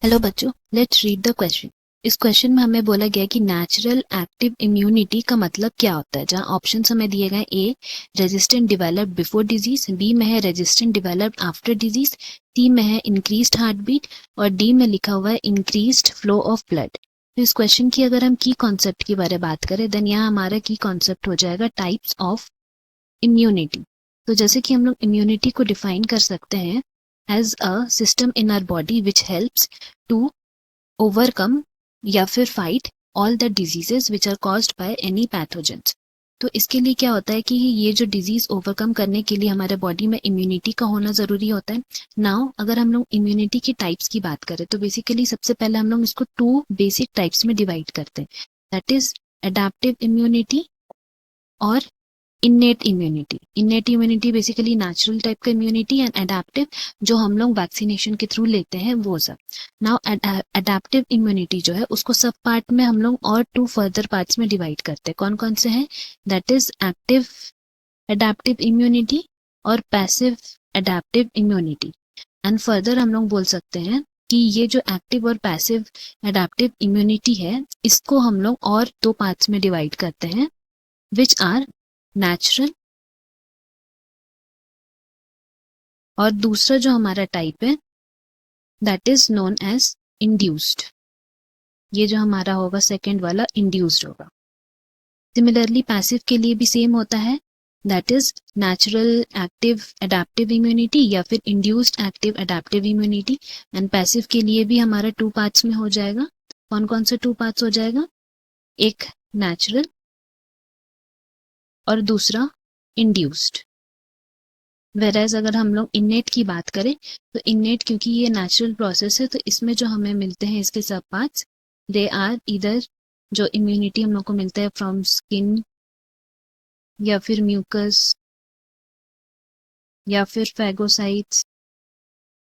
Hello बच्चों, let's read the question. इस question में हमें बोला गया कि नेचुरल एक्टिव इम्यूनिटी का मतलब क्या होता है। जहां ऑप्शन हमें दिए गए A resistant developed before disease, B में है resistant developed after disease, C में है इंक्रीज्ड हार्ट बीट और डी में लिखा हुआ है इंक्रीज्ड फ्लो ऑफ ब्लड। तो इस क्वेश्चन की अगर हम की कॉन्सेप्ट की बारे में बात करें देन यहाँ हमारा की कॉन्सेप्ट हो जाएगा टाइप्स ऑफ इम्यूनिटी। तो जैसे कि हम लोग इम्यूनिटी को डिफाइन कर सकते हैं as a system in our body which helps to overcome या फिर fight all the diseases which are caused by any pathogens. तो इसके लिए क्या होता है कि ये जो डिजीज ओवरकम करने के लिए हमारे बॉडी में इम्यूनिटी का होना जरूरी होता है। नाउ अगर हम लोग इम्यूनिटी की टाइप्स की बात करें तो बेसिकली सबसे पहले हम लोग इसको टू बेसिक टाइप्स में डिवाइड करते हैं, दैट इज एडेप्टिव इम्यूनिटी और innate immunity. Innate immunity basically natural type का इम्यूनिटी एंड एडेप्टिव जो हम लोग वैक्सीनेशन के थ्रू लेते हैं वो सब। नाउ एडेप्टिव इम्यूनिटी जो है उसको सब पार्ट में हम लोग और टू फर्दर पार्ट्स में डिवाइड करते हैं। कौन कौन से हैं? That is active adaptive immunity और passive adaptive immunity. And further हम लोग बोल सकते हैं कि ये जो एक्टिव और पैसिव एडेप्टिव इम्यूनिटी है इसको हम लोग और दो पार्ट्स में डिवाइड करते हैं विच आर नेचुरल और दूसरा जो हमारा टाइप है that is known as induced. ये जो हमारा होगा सेकेंड वाला इंड्यूस्ड होगा। सिमिलरली पैसिव के लिए भी सेम होता है, that is natural active adaptive immunity या फिर induced active adaptive immunity. And passive के लिए भी हमारा टू पार्ट्स में हो जाएगा। कौन कौन से टू पार्ट्स हो जाएगा? एक नेचुरल और दूसरा इंड्यूस्ड। वेराज अगर हम लोग इन्नेट की बात करें तो इन्नेट क्योंकि ये नेचुरल प्रोसेस है तो इसमें जो हमें मिलते हैं इसके सब पार्ट्स दे आर इधर जो इम्यूनिटी हम लोग को मिलता है फ्रॉम स्किन या फिर म्यूकस या फिर फैगोसाइट्स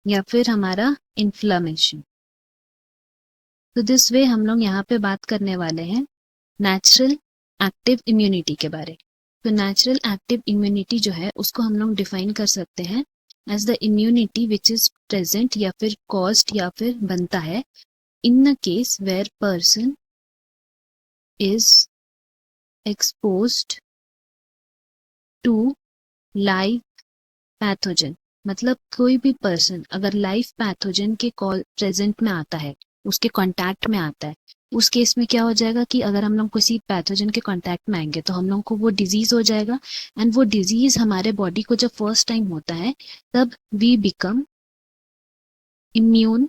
या फिर हमारा इन्फ्लामेशन। तो दिस वे हम लोग यहाँ पे बात करने वाले हैं नेचुरल एक्टिव इम्यूनिटी के बारे। तो नेचुरल एक्टिव इम्यूनिटी जो है उसको हम लोग डिफाइन कर सकते हैं as the immunity which is present या फिर कॉज्ड या फिर बनता है in the case where person is exposed to live pathogen. मतलब कोई भी पर्सन अगर लाइव पैथोजन के प्रेजेंट में आता है, उसके कांटेक्ट में आता है, उस केस में क्या हो जाएगा कि अगर हम लोग किसी पैथोजन के कांटेक्ट में आएंगे तो हम लोग को वो डिजीज हो जाएगा। एंड वो डिजीज हमारे बॉडी को जब फर्स्ट टाइम होता है तब we become immune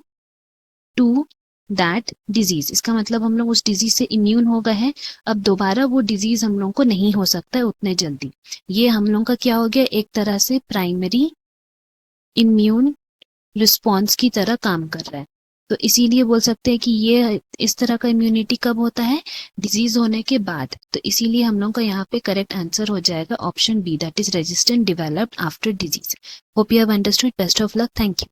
to that disease. इसका मतलब हम लोग उस डिजीज से इम्यून हो गए हैं, अब दोबारा वो डिजीज हम लोग को नहीं हो सकता है उतने जल्दी। ये हम लोग का क्या हो गया, एक तरह से प्राइमरी इम्यून रिस्पॉन्स की तरह काम कर रहा है। तो इसीलिए बोल सकते हैं कि ये इस तरह का इम्यूनिटी कब होता है? डिजीज होने के बाद। तो इसीलिए हम लोग का यहाँ पे करेक्ट आंसर हो जाएगा option B, that is resistant developed after disease. Hope you have understood. Best of luck. Thank you.